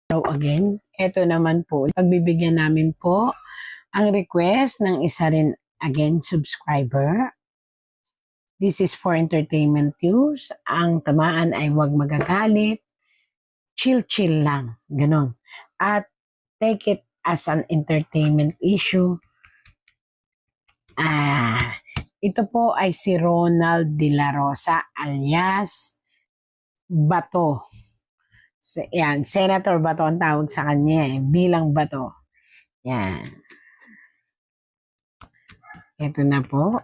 Hello again. Ito naman po, pagbibigyan namin po ang request ng isa rin again subscriber. This is for entertainment use. Ang tamaan ay huwag magagalit, chill-chill lang, ganun. At take it as an entertainment issue. Ito po ay si Ronald De La Rosa alias Bato. Yan, Senator Bato ang tawag sa kanya bilang Bato. Yan. Ito na po.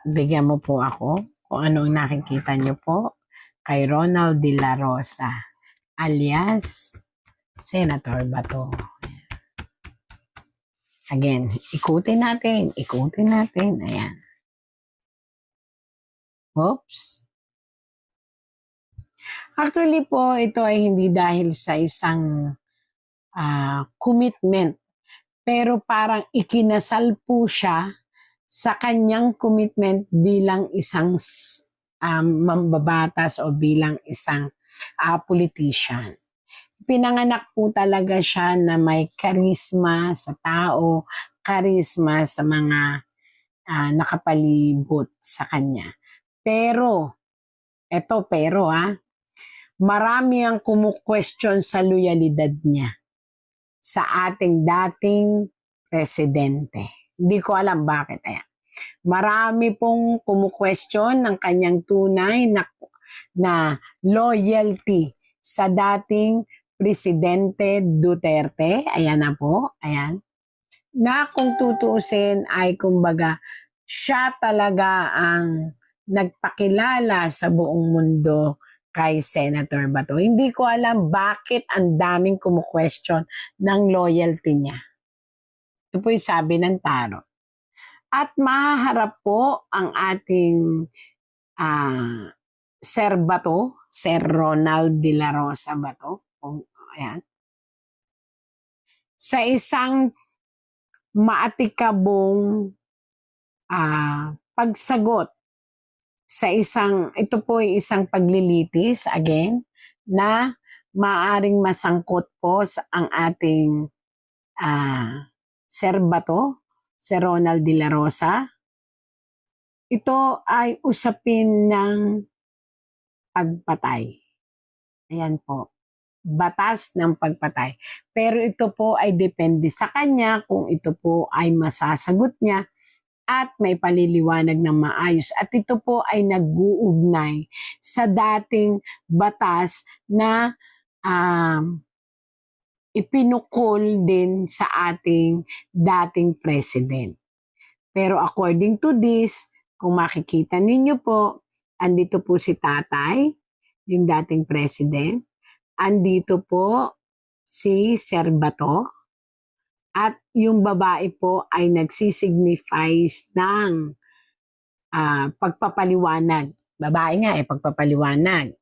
Bigyan mo po ako kung anong nakikita nyo po kay Ronald De La Rosa alias Senator Bato. Again, ikutin natin. Ayan. Oops. Actually po, ito ay hindi dahil sa isang commitment. Pero parang ikinasal po siya sa kanyang commitment bilang isang mambabatas o bilang isang politician. Pinanganak po talaga siya na may karisma sa tao, karisma sa mga nakapalibot sa kanya. Pero marami ang kumu-question sa loyalidad niya sa ating dating presidente. Hindi ko alam bakit. Marami pong kumu-question ng kanyang tunay na loyalty sa dating Presidente Duterte. Ayan na po. Ayan. Na kung tutuusin ay kumbaga siya talaga ang nagpakilala sa buong mundo kay Senator Bato. Hindi ko alam bakit ang daming kumu-question ng loyalty niya. Ito po yung sabi ng tarot. At mahaharap po ang ating Sir Bato, Sir Ronald De La Rosa Bato. Ayan. Sa isang maatikabong pagsagot sa ito po ay isang paglilitis again na maaring masangkot po ang ating Sir Bato, Sir Ronald De La Rosa. Ito ay usapin ng pagpatay. Ayan po. Batas ng pagpatay. Pero ito po ay depende sa kanya kung ito po ay masasagot niya at may paliliwanag ng maayos. At ito po ay nag-uugnay sa dating batas na ipinukol din sa ating dating president. Pero according to this, kung makikita ninyo po, andito po si tatay, yung dating president. Andito po si Sir Bato. At yung babae po ay nagsisignifies ng pagpapaliwanag. Babae nga pagpapaliwanag.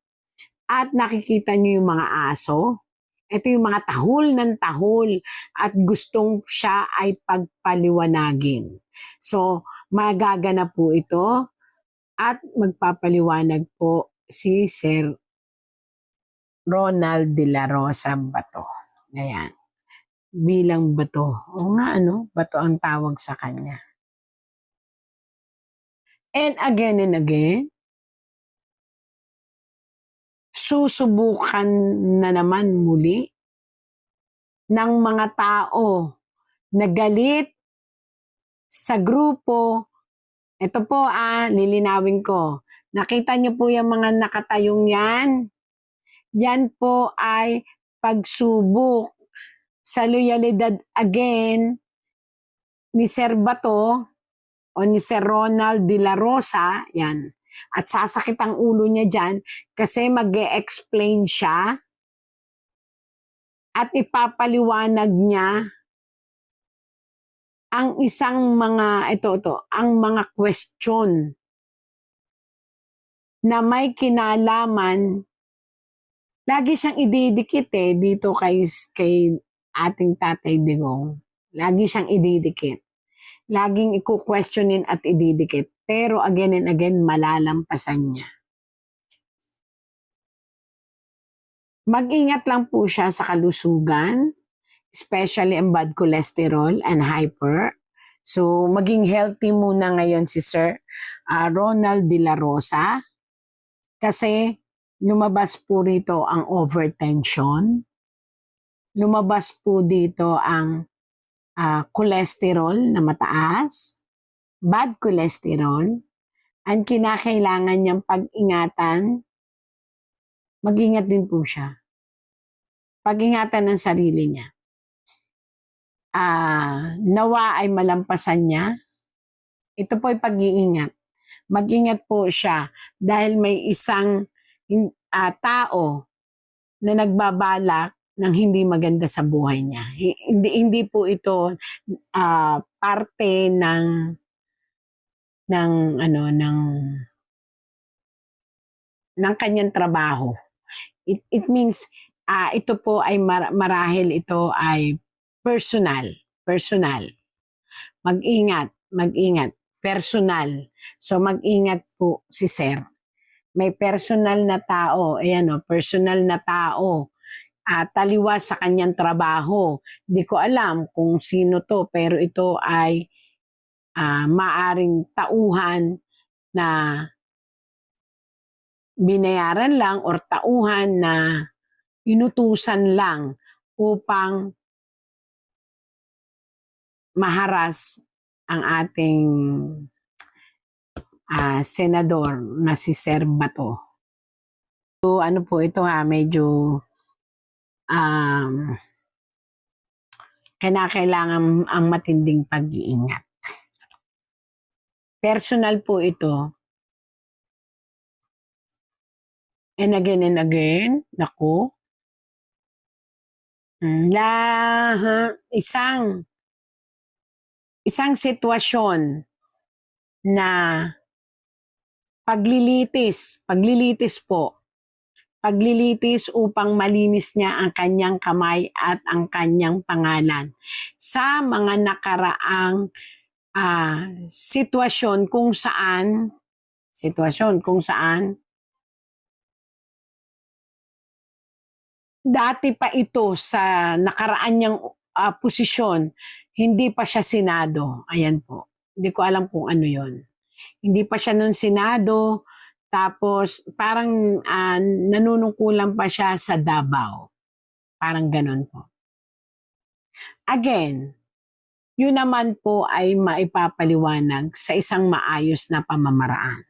At nakikita nyo yung mga aso. Ito yung mga tahol ng tahol at gustong siya ay pagpaliwanagin. So, magaganap po ito at magpapaliwanag po si Sir Ronald De La Rosa Bato. Ayan. Bilang Bato. O nga Bato ang tawag sa kanya. And again, susubukan na naman muli ng mga tao na galit sa grupo. Ito po lilinawin ko. Nakita niyo po yung mga nakatayong yan? Yan po ay pagsubok sa loyalidad again ni Sir Bato o ni Sir Ronald De La Rosa. Yan. At sasakit ang ulo niya dyan kasi mag-e-explain siya at ipapaliwanag niya ang isang mga ang mga question na may kinalaman. Lagi siyang ididikit dito kay ating Tatay Digong. Lagi siyang ididikit. Laging i-questionin at ididikit. Pero again and again, malalampasan niya. Mag-ingat lang po siya sa kalusugan, especially ang bad cholesterol and hyper. So, maging healthy muna ngayon si Sir Ronald De La Rosa kasi lumabas po rito ang overtension, lumabas po dito ang cholesterol na mataas, bad cholesterol, ang kinakailangan niyang pag-ingatan, mag-ingat din po siya. Pag-ingatan ng sarili niya. Nawa ay malampasan niya. Ito po ay pag-iingat. Mag-ingat po siya dahil may isang tao na nagbabalak ng hindi maganda sa buhay niya. Hindi po ito parte ng kanyang trabaho. It means ito po ay marahil ito ay personal. Mag-ingat, personal. So mag-ingat po si Sir. May personal na tao, personal na tao taliwas sa kanyang trabaho. Hindi ko alam kung sino to, pero ito ay maaring tauhan na binayaran lang or tauhan na inutusan lang upang maharas ang ating senador na si Sir Bato. So ano po ito medyo kailangan ang matinding pag-iingat. Personal po ito. And again, naku. Isang sitwasyon na paglilitis po. Paglilitis upang malinis niya ang kanyang kamay at ang kanyang pangalan sa mga nakaraang sitwasyon kung saan dati pa ito sa nakaraan niyang posisyon, hindi pa siya Senado. Ayan po. Hindi ko alam kung ano yon. Hindi pa siya nun Senado, tapos parang nanunungkulan pa siya sa Davao. Parang ganun po. Again, yun naman po ay maipapaliwanag sa isang maayos na pamamaraan.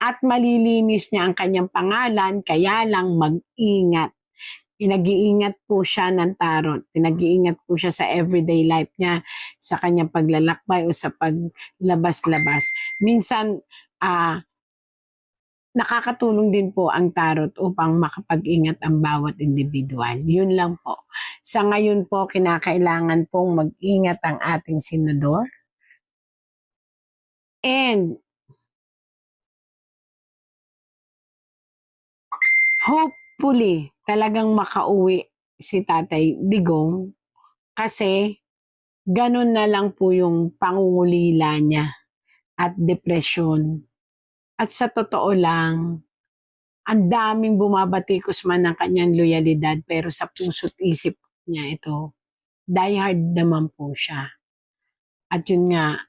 At malilinis niya ang kanyang pangalan, kaya lang mag-ingat. Pinag-iingat po siya ng tarot. Pinag-iingat po siya sa everyday life niya, sa kanyang paglalakbay o sa paglabas-labas. Minsan, nakakatulong din po ang tarot upang makapag-ingat ang bawat individual. Yun lang po. Sa ngayon po, kinakailangan pong mag-ingat ang ating senador. And hopefully, talagang makauwi si Tatay Digong kasi ganun na lang po yung pangungulila niya at depresyon. At sa totoo lang, ang daming bumabatikos man ng kanyang loyalidad pero sa puso't isip niya ito, diehard naman po siya. At yun nga,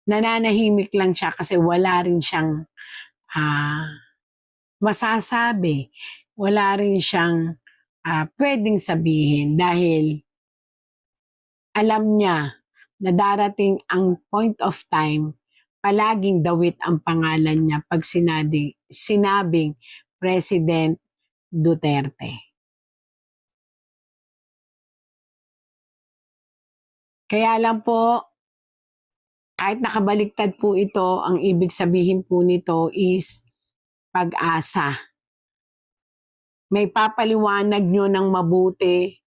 nananahimik lang siya kasi wala rin siyang masasabi. Wala rin siyang pwedeng sabihin dahil alam niya na darating ang point of time, palaging dawit ang pangalan niya pag sinabing President Duterte. Kaya lang po, kahit nakabaliktad po ito, ang ibig sabihin po nito is pag-asa. May papaliwanag nyo ng mabuti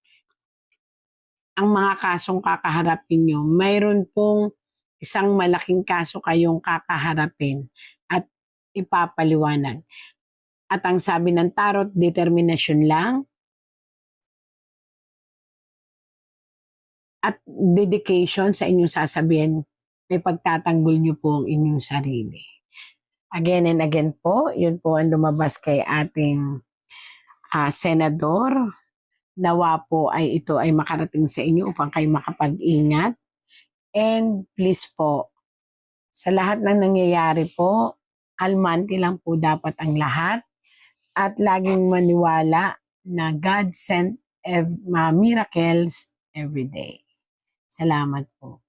ang mga kasong kakaharapin nyo. Mayroon pong isang malaking kaso kayong kakaharapin at ipapaliwanag. At ang sabi ng tarot, determinasyon lang at dedication sa inyong sasabihin. May pagtatanggol nyo po ang inyong sarili. Again and again po, yun po ang lumabas kay ating senador. Nawa po ay ito ay makarating sa inyo upang kayo makapag-ingat. And please po, sa lahat ng nangyayari po, kalmante lang po dapat ang lahat at laging maniwala na God sent miracles every day. Salamat po.